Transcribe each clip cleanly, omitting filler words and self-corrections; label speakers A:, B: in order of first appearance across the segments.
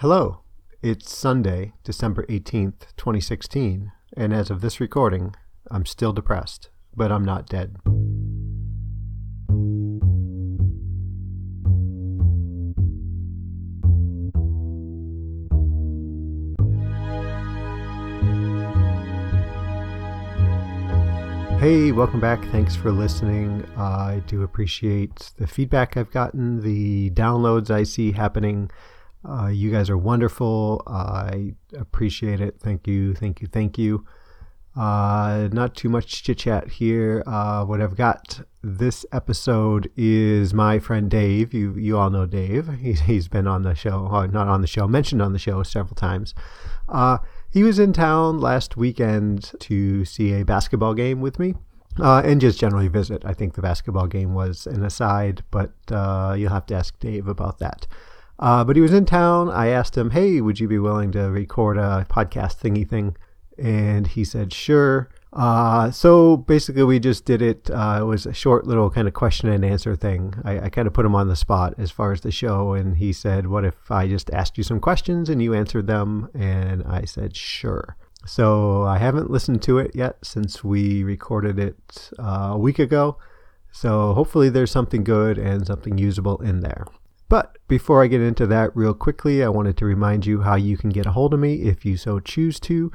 A: Hello, it's Sunday, December 18th, 2016, and as of this recording, I'm still depressed, but I'm not dead. Hey, welcome back. Thanks for listening. I do appreciate the feedback I've gotten, the downloads I see happening. You guys are wonderful. I appreciate it. Thank you. Not too much chit chat here. What I've got this episode is my friend Dave. You all know Dave. He's been on the show, not on the show, mentioned on the show several times. He was in town last weekend to see a basketball game with me. And just generally visit. I think the basketball game was an aside, but you'll have to ask Dave about that. But he was in town. I asked him, hey, would you be willing to record a podcast thingy thing? And he said, sure. So basically we just did it. It was a short little kind of question and answer thing. I kind of put him on the spot as far as the show. And he said, what if I just asked you some questions and you answered them? And I said, sure. So I haven't listened to it yet since we recorded it a week ago. So hopefully there's something good and something usable in there. But before I get into that real quickly, I wanted to remind you how you can get a hold of me if you so choose to.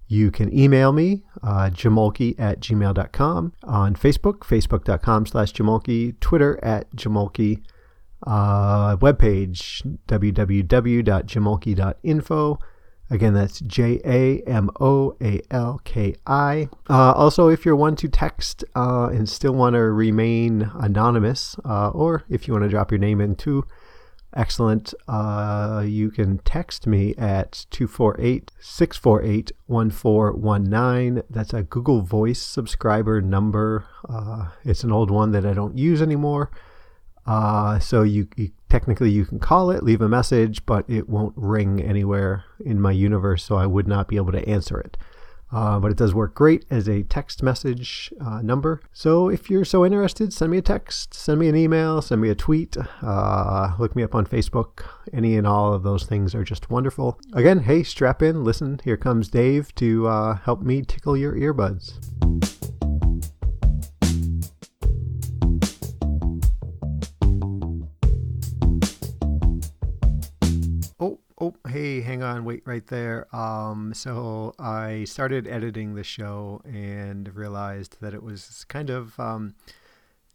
A: You can email me, jamoalki@gmail.com, on Facebook, facebook.com/jamoalki, Twitter @jamoalki, webpage, www.jamoalki.info. Again, that's JAMOALKI. Also, if you're one to text and still want to remain anonymous, or if you want to drop your name in too, excellent. You can text me at 248-648-1419. That's a Google Voice subscriber number. It's an old one that I don't use anymore. So you technically you can call it, leave a message, but it won't ring anywhere in my universe, so I would not be able to answer it. But it does work great as a text message number. So if you're so interested, send me a text, send me an email, send me a tweet, look me up on Facebook. Any and all of those things are just wonderful. Again, hey, strap in, listen. Here comes Dave to help me tickle your earbuds. Oh, hey, hang on, wait right there. So I started editing the show and realized that it was kind of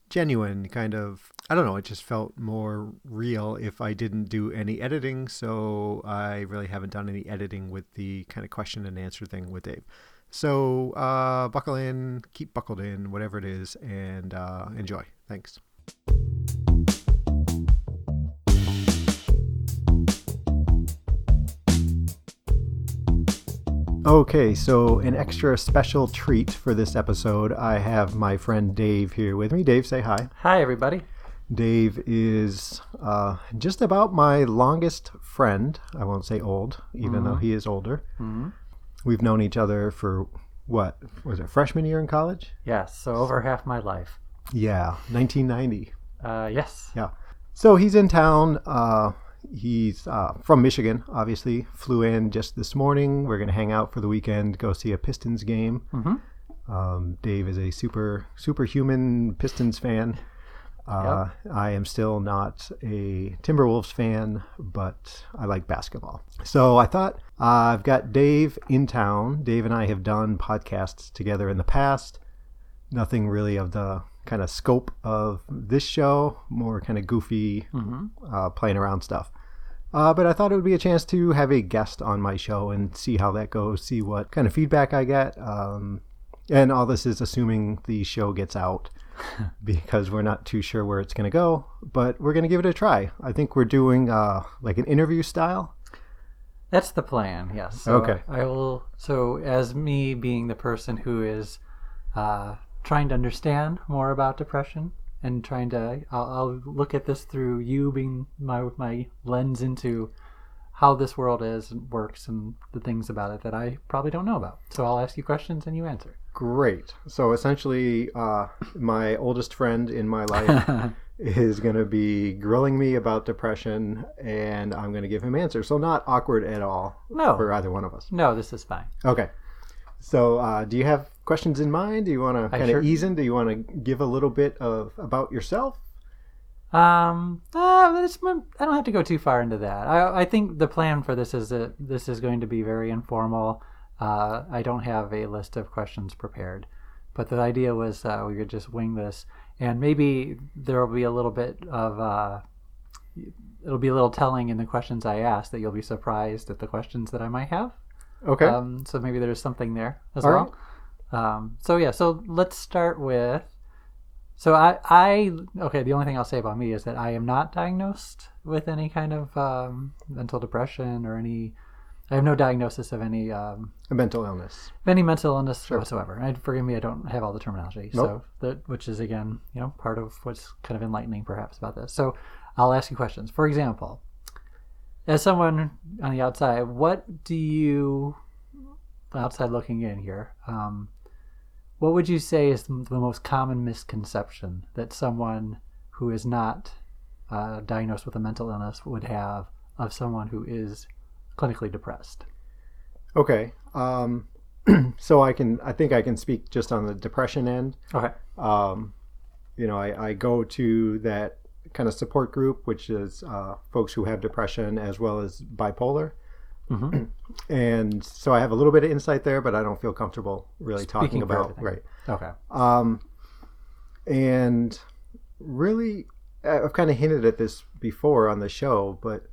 A: genuine, kind of, I don't know, it just felt more real if I didn't do any editing. So I really haven't done any editing with the kind of question and answer thing with Dave. So buckle in, keep buckled in, whatever it is, and enjoy. Thanks. Okay, so an extra special treat for this episode. I have my friend Dave here with me. Dave, say hi.
B: Hi, everybody.
A: Dave is just about my longest friend. I won't say old, even though he is older. Mm-hmm. We've known each other for, what, was it freshman year in college?
B: Yes, so over half my life.
A: Yeah, 1990.
B: Yes.
A: Yeah. So he's in town. He's from Michigan, obviously. Flew in just this morning. We're going to hang out for the weekend, go see a Pistons game. Mm-hmm. Dave is a superhuman Pistons fan. Yep. I am still not a Timberwolves fan, but I like basketball. So I thought I've got Dave in town. Dave and I have done podcasts together in the past. Nothing really of the kind of scope of this show, more kind of goofy, playing around stuff. But I thought it would be a chance to have a guest on my show and see how that goes, see what kind of feedback I get. And all this is assuming the show gets out because we're not too sure where it's going to go, but we're going to give it a try. I think we're doing like an interview style.
B: That's the plan, yes. So
A: okay.
B: So as me being the person who is trying to understand more about depression and I'll look at this through you being my lens into how this world is and works and the things about it that I probably don't know about. So I'll ask you questions and you answer.
A: Great. So essentially, my oldest friend in my life is going to be grilling me about depression, and I'm going to give him answers. So not awkward at all
B: No.
A: for either one of us.
B: No, this is fine.
A: Okay. So do you have questions in mind? Do you want to kind of ease in? Do you want to give a little bit of about yourself?
B: I don't have to go too far into that. I think the plan for this is that this is going to be very informal. I don't have a list of questions prepared, but the idea was we could just wing this, and maybe there will be a little bit of it'll be a little telling in the questions I ask that you'll be surprised at the questions that I might have.
A: Okay.
B: So maybe there's something there as
A: All
B: well. Right. So let's start with. So okay. The only thing I'll say about me is that I am not diagnosed with any kind of mental depression or any. I have no diagnosis of any
A: A mental illness.
B: mental illness whatsoever. And forgive me, I don't have all the terminology.
A: Nope.
B: So which is again, part of what's kind of enlightening perhaps about this. So I'll ask you questions. For example, as someone on the outside, what do you, outside looking in here, what would you say is the most common misconception that someone who is not diagnosed with a mental illness would have of someone who is clinically depressed?
A: Okay. So I think I can speak just on the depression end.
B: Okay.
A: I go to that kind of support group, which is folks who have depression as well as bipolar.
B: Mm-hmm.
A: And so I have a little bit of insight there, but I don't feel comfortable really
B: Speaking
A: talking about right.
B: Okay.
A: And really, I've kind of hinted at this before on the show, but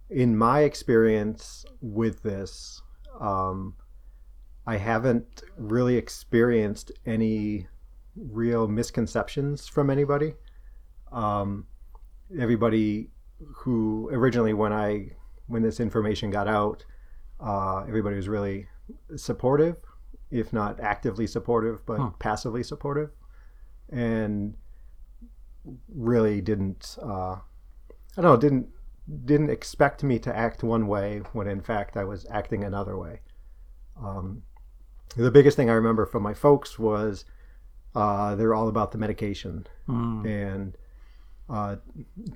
A: in my experience with this, I haven't really experienced any real misconceptions from anybody. Everybody who originally, when this information got out, everybody was really supportive, if not actively supportive, but passively supportive, and really didn't expect me to act one way when in fact I was acting another way. The biggest thing I remember from my folks was they're all about the medication, and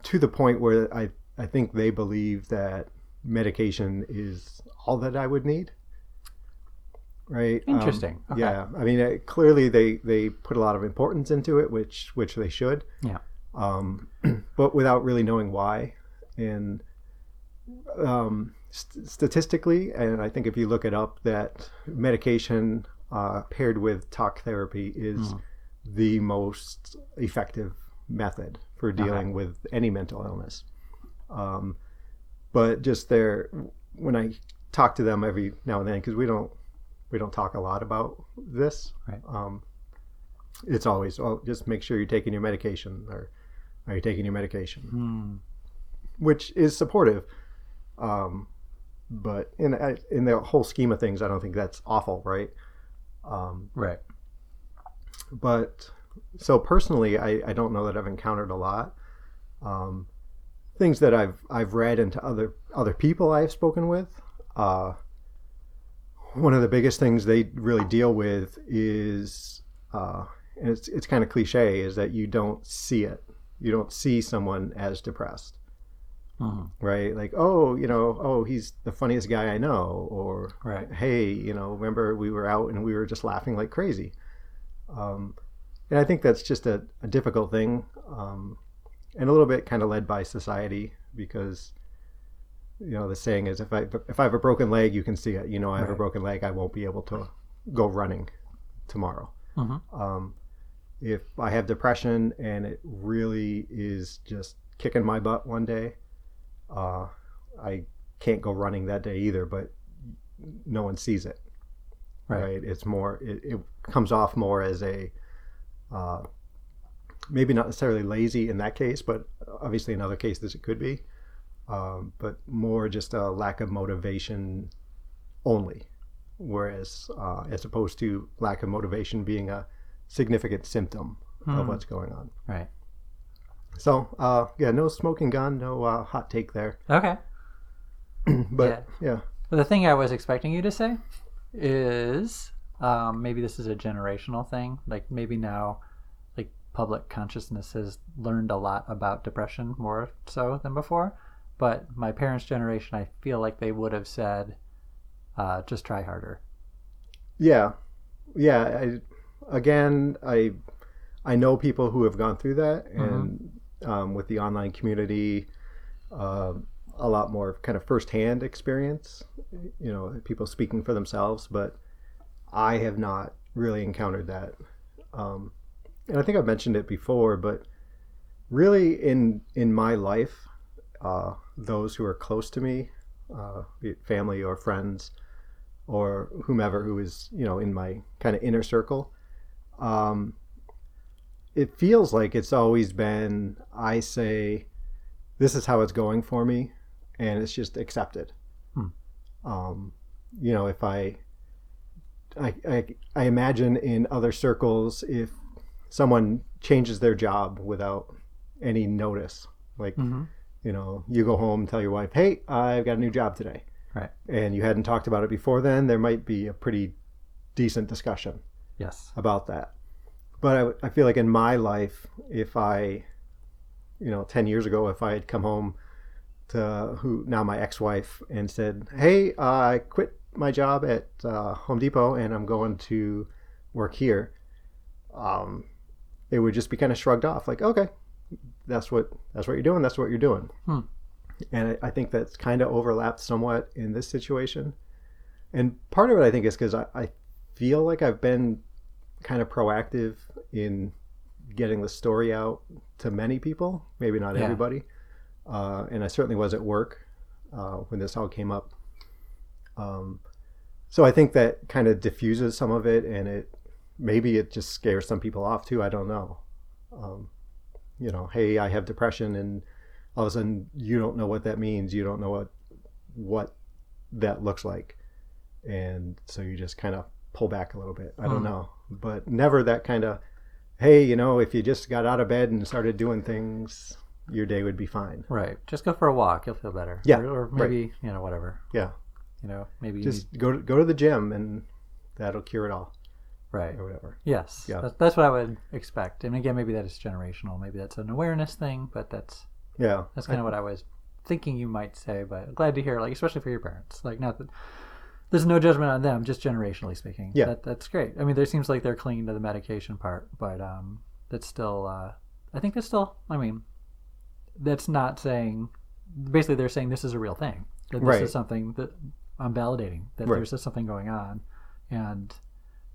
A: to the point where I think they believe that medication is all that I would need. Right.
B: Interesting. Okay.
A: Yeah. I mean, clearly they put a lot of importance into it, which they should.
B: Yeah.
A: But without really knowing why. And statistically, and I think if you look it up, that medication paired with talk therapy is the most effective method for dealing with any mental illness. But just when I talk to them every now and then, because we don't talk a lot about this.
B: Right.
A: It's always, just make sure you're taking your medication, or are you taking your medication? Which is supportive. But in the whole scheme of things, I don't think that's awful, right?
B: Right.
A: But so personally, I don't know that I've encountered a lot. Things that I've read into other people I've spoken with. One of the biggest things they really deal with is, and it's kind of cliche, is that you don't see it. You don't see someone as depressed, right? Like, he's the funniest guy I know, or
B: right.
A: Hey, remember we were out and we were just laughing like crazy. And I think that's just a difficult thing, and a little bit kind of led by society, because the saying is, if I have a broken leg, you can see it. I have a broken leg, I won't be able to go running tomorrow. If I have depression and it really is just kicking my butt one day, I can't go running that day either, but no one sees it. Right? It's more, it comes off more as a, maybe not necessarily lazy in that case, but obviously in other cases it could be. But more just a lack of motivation only, whereas as opposed to lack of motivation being a significant symptom of what's going on.
B: Right.
A: So no smoking gun, no hot take there.
B: Okay.
A: But yeah.
B: Well, the thing I was expecting you to say is maybe this is a generational thing. Like maybe now, like public consciousness has learned a lot about depression, more so than before. But my parents' generation, I feel like they would have said, just try harder.
A: Yeah. Yeah. I know people who have gone through that, and with the online community, a lot more kind of firsthand experience, people speaking for themselves, but I have not really encountered that. And I think I've mentioned it before, but really in my life, those who are close to me, be it family or friends or whomever who is, in my kind of inner circle, it feels like it's always been, I say, this is how it's going for me, and it's just accepted. If I imagine in other circles, if someone changes their job without any notice, like, you go home and tell your wife, hey, I've got a new job today.
B: Right.
A: And you hadn't talked about it before then, there might be a pretty decent discussion.
B: Yes.
A: About that. But I feel like in my life, if I, 10 years ago, if I had come home to now my ex-wife and said, hey, I quit my job at Home Depot and I'm going to work here, it would just be kind of shrugged off, like, okay, that's what you're doing. That's what you're doing. And I think that's kind of overlapped somewhat in this situation. And part of it, I think, is because I feel like I've been kind of proactive in getting the story out to many people, maybe not everybody. And I certainly was at work when this all came up. So I think that kind of diffuses some of it, and maybe it just scares some people off too. I don't know. Hey, I have depression, and all of a sudden you don't know what that means. You don't know what that looks like. And so you just kind of pull back a little bit. I don't know, but never that kind of, hey, if you just got out of bed and started doing things, your day would be fine.
B: Right. Just go for a walk. You'll feel better.
A: Yeah.
B: Or maybe, whatever.
A: Yeah.
B: Maybe
A: just go to the gym and that'll cure it all.
B: Right.
A: Or whatever.
B: Yes.
A: Yeah.
B: That's what I would expect. And again, maybe that is generational. Maybe that's an awareness thing, but that's kind of what I was thinking you might say, but glad to hear, like, especially for your parents. Like, not that there's no judgment on them, just generationally speaking.
A: Yeah.
B: That's great. I mean, there seems like they're clinging to the medication part, but that's still, I think that's still, that's not saying, basically they're saying this is a real thing. That this is something that I'm validating, that there's just something going on. And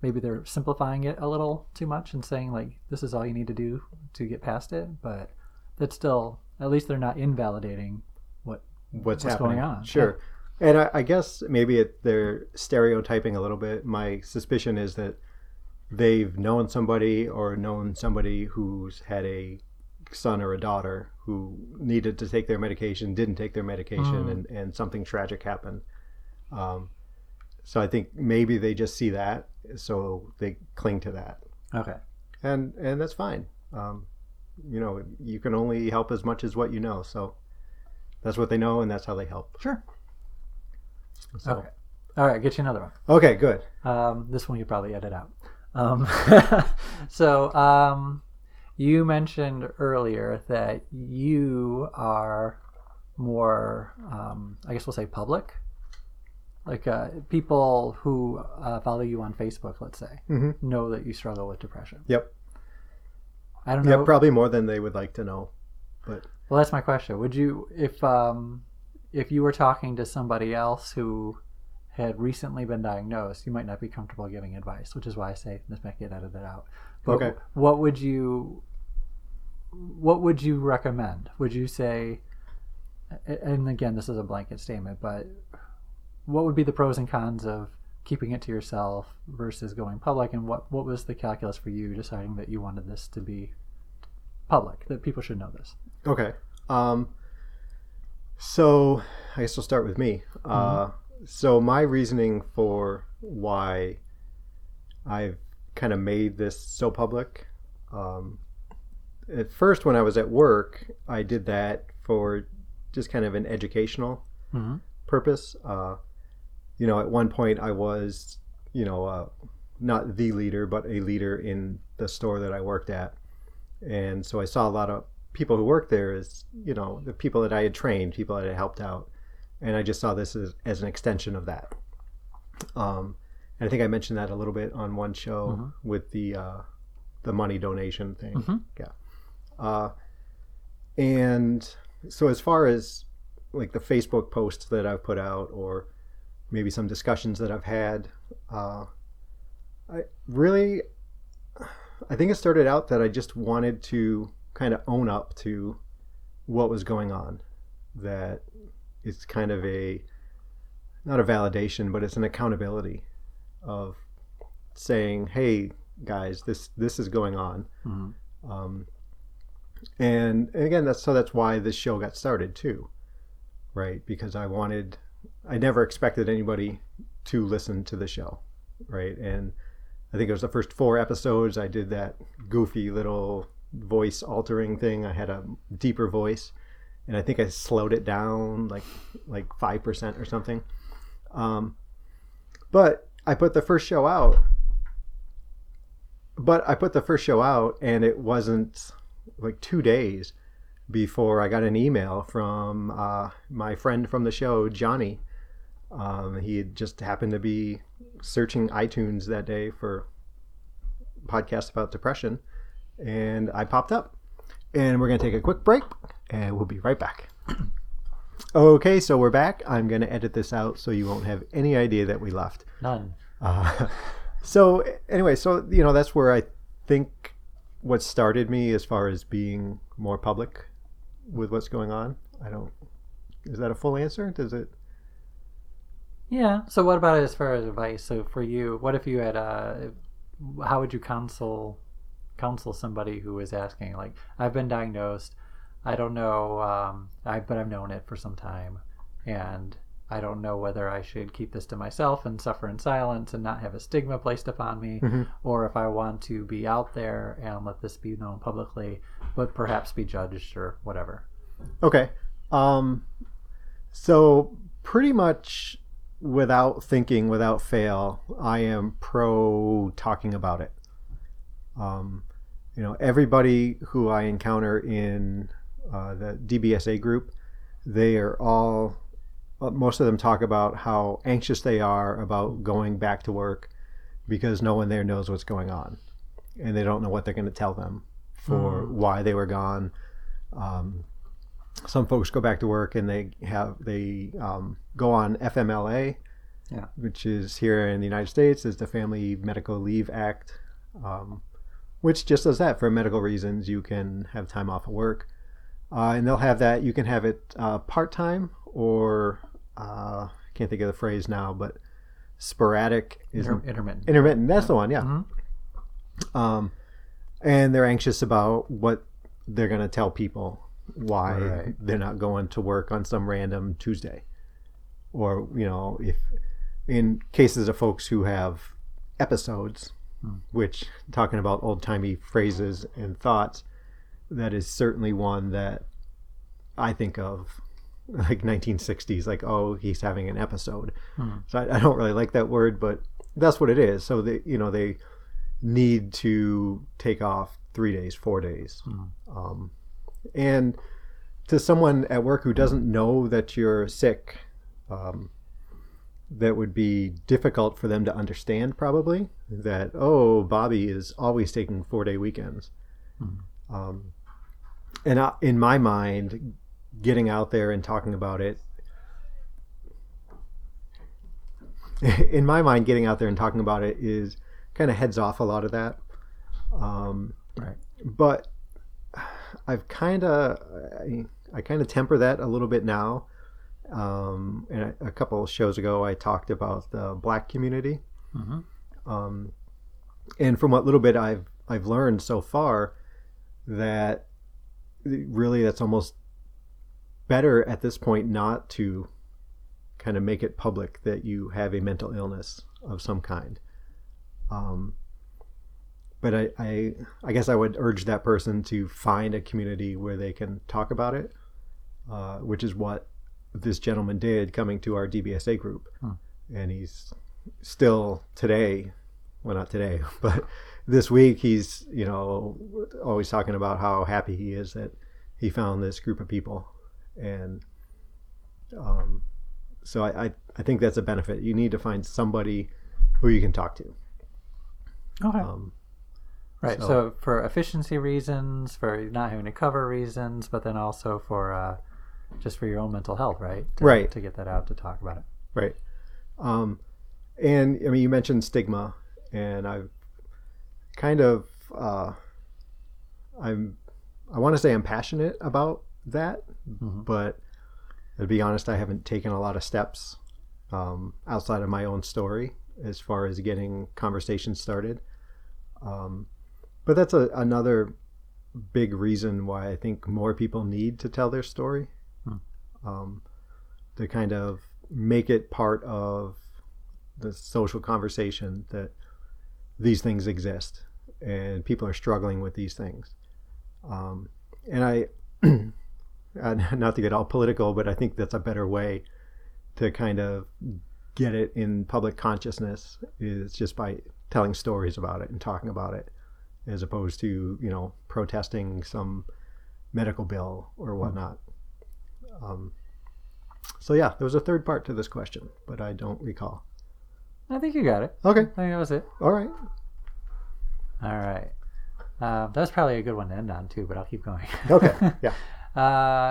B: maybe they're simplifying it a little too much and saying, like, this is all you need to do to get past it. But that's still, at least they're not invalidating what's
A: happening.
B: Going on.
A: Sure. Yeah. And I guess maybe they're stereotyping a little bit. My suspicion is that they've known somebody who's had a son or a daughter who needed to take their medication, didn't take their medication, and something tragic happened. So I think maybe they just see that, so they cling to that.
B: Okay.
A: And that's fine. You can only help as much as what you know. So that's what they know, and that's how they help.
B: Sure.
A: So.
B: Okay. All right, get you another one.
A: Okay, good.
B: This one you probably edit out. So you mentioned earlier that you are more, I guess we'll say public. Like people who follow you on Facebook, let's say, know that you struggle with depression. Yep. I don't know.
A: Yeah, probably more than they would like to know. But
B: well, that's my question. Would you, if you were talking to somebody else who had recently been diagnosed, you might not be comfortable giving advice, which is why I say this might get edited out. But
A: okay.
B: What would you recommend? Would you say, and again, this is a blanket statement, but what would be the pros and cons of keeping it to yourself versus going public? And what was the calculus for you deciding that you wanted this to be public, that people should know this?
A: Okay. So I guess we'll start with me. So my reasoning for why I've kind of made this so public, at first when I was at work, I did that for just kind of an educational purpose. At one point I was, not the leader, but a leader in the store that I worked at. And so I saw a lot of people who worked there as, the people that I had trained, people that I helped out. And I just saw this as an extension of that. And I think I mentioned that a little bit on one show with the money donation thing. Yeah. And so as far as like the Facebook posts that I've put out, or maybe some discussions that I've had, I think it started out that I just wanted to kind of own up to what was going on. That it's kind of not a validation, but it's an accountability of saying, hey guys, this is going on. And again, that's why this show got started too, right? Because I never expected anybody to listen to the show, right? And I think it was the first 4 episodes. I did that goofy little voice altering thing. I had a deeper voice, and I think I slowed it down like 5% or something. But I put the first show out. And it wasn't like 2 days before I got an email from my friend from the show, Johnny. He had just happened to be searching iTunes that day for podcasts about depression, and I popped up. And we're going to take a quick break, and we'll be right back. Okay, so we're back. I'm going to edit this out so you won't have any idea that we left.
B: None.
A: So anyway, that's where I think what started me as far as being more public with what's going on. Is that a full answer? Does it?
B: Yeah. So what about as far as advice? So for you, what if you had how would you counsel somebody who is asking, like, I've been diagnosed, I don't know, but I've known it for some time, and I don't know whether I should keep this to myself and suffer in silence and not have a stigma placed upon me, or if I want to be out there and let this be known publicly, but perhaps be judged or whatever.
A: Okay. So pretty much without thinking, without fail, I am pro talking about it. Everybody who I encounter in the DBSA group, they are all, most of them talk about how anxious they are about going back to work because no one there knows what's going on, and they don't know what they're going to tell them for why they were gone. Some folks go back to work and they go on FMLA, which is here in the United States is the Family Medical Leave Act, which just does that. For medical reasons, you can have time off of work, and they'll have that. You can have it part-time or can't think of the phrase now, but sporadic is
B: intermittent.
A: Intermittent. That's the one. Yeah. And they're anxious about what they're going to tell people, why they're not going to work on some random Tuesday, or if in cases of folks who have episodes, which, talking about old-timey phrases and thoughts, that is certainly one that I think of, like 1960s, like, oh, he's having an episode. So I don't really like that word, but that's what it is. So they need to take off 3 days, 4 days. And to someone at work who doesn't know that you're sick, that would be difficult for them to understand, probably, that, oh, Bobby is always taking 4-day weekends. And in my mind, getting out there and talking about it, is kind of heads off a lot of that. But I kind of temper that a little bit now. And a couple of shows ago, I talked about the Black community. And from what little bit I've learned so far, that really that's almost better at this point not to kind of make it public that you have a mental illness of some kind. But I guess I would urge that person to find a community where they can talk about it, which is what this gentleman did, coming to our DBSA group. And he's still today well, not today, but this week he's, always talking about how happy he is that he found this group of people. And so I think that's a benefit. You need to find somebody who you can talk to.
B: Okay. Right. So for efficiency reasons, for not having to cover reasons, but then also for just for your own mental health, right?
A: Right.
B: To get that out, to talk about it.
A: Right. And I mean, you mentioned stigma, and I've kind of, I want to say I'm passionate about that, but to be honest, I haven't taken a lot of steps outside of my own story as far as getting conversations started. But that's another big reason why I think more people need to tell their story, to kind of make it part of the social conversation that these things exist and people are struggling with these things. And I, not to get all political, but I think that's a better way to kind of get it in public consciousness, is just by telling stories about it and talking about it, as opposed to, protesting some medical bill or whatnot. So yeah, there was a third part to this question, but I don't recall.
B: I think you got it.
A: Okay.
B: I think that was it.
A: All right.
B: All right. That was probably a good one to end on too, but I'll keep going.
A: Okay. Yeah.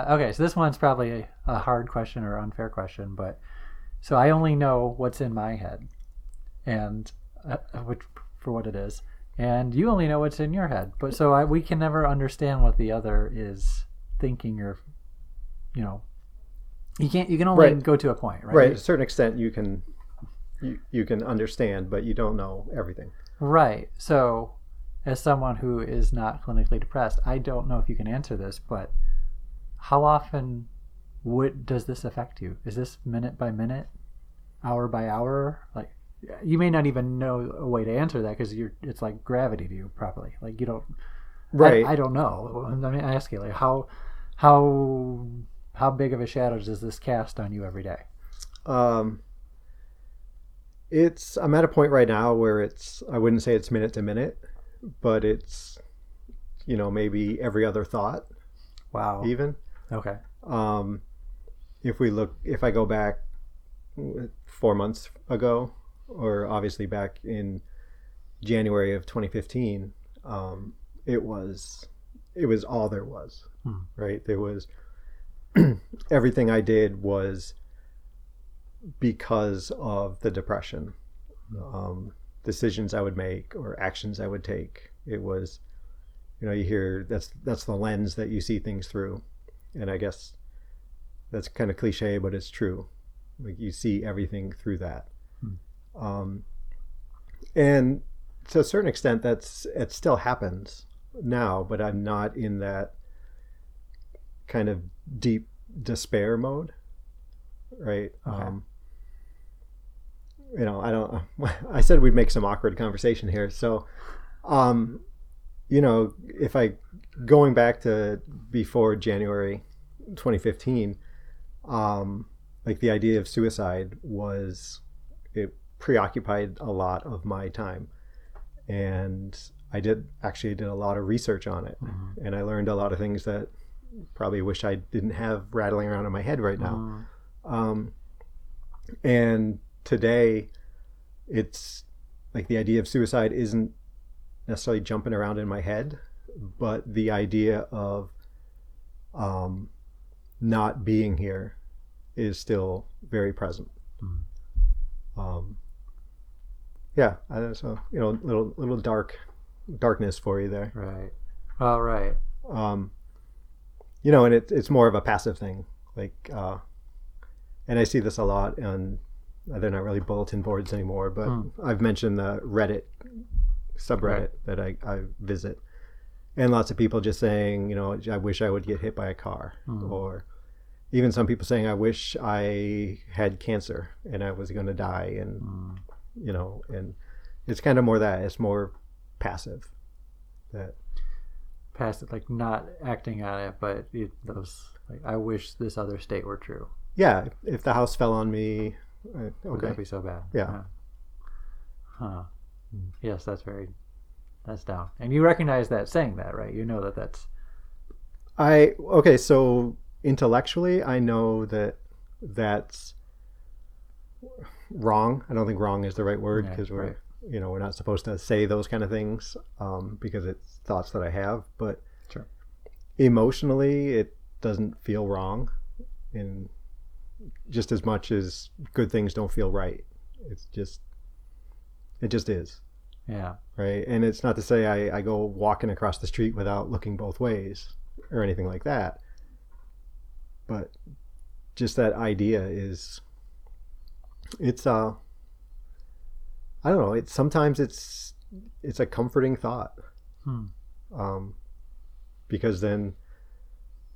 B: Okay, so this one's probably a hard question or unfair question, but so I only know what's in my head, and which for what it is, and you only know what's in your head. But so we can never understand what the other is thinking, or you can only go to a point, right?
A: Right. To a certain extent, you can understand, but you don't know everything.
B: Right. So, as someone who is not clinically depressed, I don't know if you can answer this, but how often does this affect you? Is this minute by minute, hour by hour? Like, you may not even know a way to answer that because it's like gravity to you, probably. Like, you don't.
A: Right.
B: I don't know. I mean, I ask you, like, how big of a shadow does this cast on you every day?
A: I'm at a point right now where I wouldn't say it's minute to minute, but it's, maybe every other thought.
B: Wow.
A: Even.
B: Okay.
A: If I go back 4 months ago, or obviously back in January of 2015, it was all there was, right? There was everything I did was because of the depression. Decisions I would make or actions I would take. It was, you hear that's the lens that you see things through. And I guess that's kind of cliche, but it's true. Like, you see everything through that. And to a certain extent, it still happens now, but I'm not in that kind of deep despair mode. Right.
B: Okay.
A: I said we'd make some awkward conversation here. So, if going back to before January 2015, like, the idea of suicide it preoccupied a lot of my time. And I did a lot of research on it. And I learned a lot of things that probably wish I didn't have rattling around in my head right now. And today, it's like the idea of suicide isn't necessarily jumping around in my head, but the idea of not being here is still very present. Yeah, so little darkness for you there.
B: Right. All right.
A: And it's more of a passive thing, like, and I see this a lot on, they're not really bulletin boards anymore, but I've mentioned the Reddit subreddit that I visit, and lots of people just saying, I wish I would get hit by a car, or even some people saying, I wish I had cancer and I was going to die, and and it's kind of more that it's more passive.
B: Passive, like not acting on it, but those, like, I wish this other state were true.
A: Yeah, if the house fell on me,
B: Would that be so bad?
A: Yeah.
B: Huh. Yes, that's down. And you recognize that saying that, right? You know that that's...
A: Okay, so intellectually, I know that that's wrong. I don't think wrong is the right word because we're not supposed to say those kind of things because it's thoughts that I have. But
B: Sure.
A: Emotionally, it doesn't feel wrong, and just as much as good things don't feel right. It just is.
B: Yeah.
A: Right. And it's not to say I go walking across the street without looking both ways or anything like that. But just that idea is, it's I don't know. Sometimes it's a comforting thought, because then,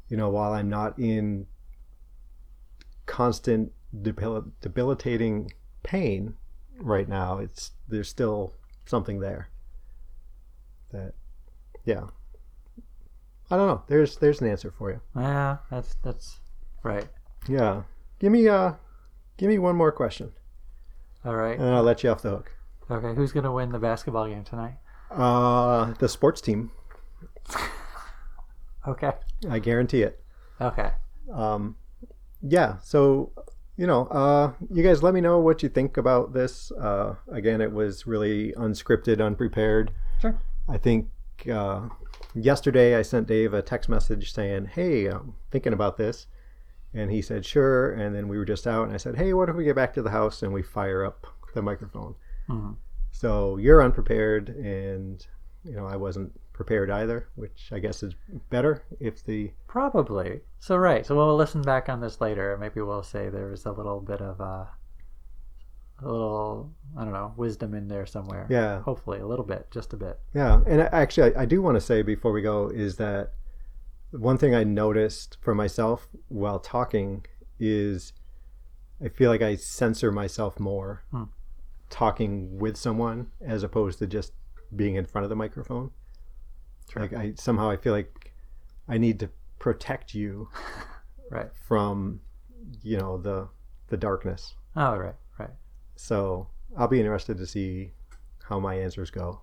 A: while I'm not in constant debilitating pain right now, there's still something there. That, yeah. I don't know. There's an answer for you.
B: Yeah, that's right.
A: Yeah. Give me one more question.
B: All right.
A: And I'll let you off the hook.
B: Okay, who's going to win the basketball game tonight?
A: The sports team.
B: Okay.
A: I guarantee it.
B: Okay.
A: Yeah. So, you guys let me know what you think about this. Again, it was really unscripted, unprepared.
B: Sure.
A: I think yesterday I sent Dave a text message saying, "Hey, I'm thinking about this." And he said, "Sure." And then we were just out and I said, "Hey, what if we get back to the house and we fire up the microphone?"
B: Mm-hmm.
A: So you're unprepared and, I wasn't prepared either, which I guess is better if the...
B: Probably. So we'll listen back on this later. Maybe we'll say there was a little bit of a little, I don't know, wisdom in there somewhere.
A: Yeah.
B: Hopefully a little bit, just a bit.
A: Yeah. And actually, I do want to say before we go is that one thing I noticed for myself while talking is I feel like I censor myself more talking with someone as opposed to just being in front of the microphone. Sure. Like I feel like I need to protect you
B: right
A: from, the darkness.
B: Oh, right.
A: So I'll be interested to see how my answers go.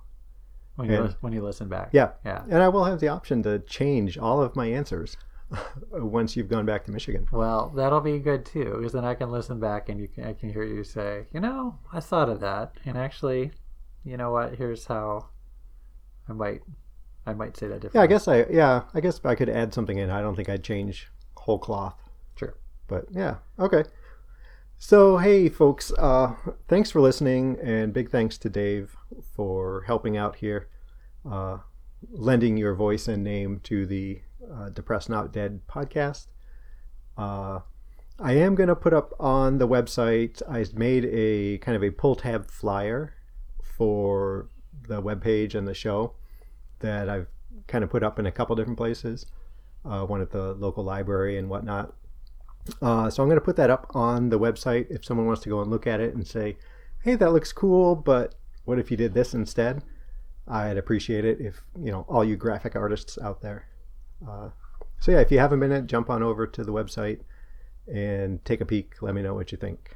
B: When you listen back.
A: Yeah.
B: Yeah.
A: And I will have the option to change all of my answers once you've gone back to Michigan.
B: Well, that'll be good too, because then I can listen back and I can hear you say, I thought of that, and actually, you know what? Here's how I might say that differently.
A: I guess I could add something in. I don't think I'd change whole cloth.
B: Sure.
A: But yeah, okay. So, hey, folks, thanks for listening, and big thanks to Dave for helping out here, lending your voice and name to the Depressed Not Dead podcast. I am going to put up on the website, I made a kind of a pull tab flyer for the webpage and the show that I've kind of put up in a couple different places, one at the local library and whatnot. So I'm going to put that up on the website if someone wants to go and look at it and say, "Hey, that looks cool, but what if you did this instead?" I'd appreciate it if, all you graphic artists out there. So yeah, if you have a minute, jump on over to the website and take a peek. Let me know what you think.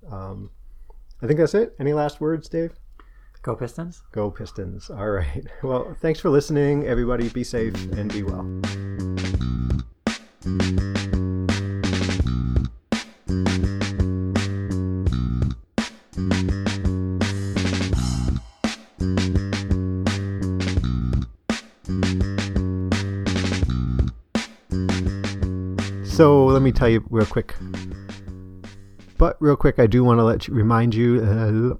A: I think that's it. Any last words, Dave?
B: Go Pistons.
A: Go Pistons. All right. Well, thanks for listening. Everybody be safe and be well. So let me tell you real quick. I do want to remind you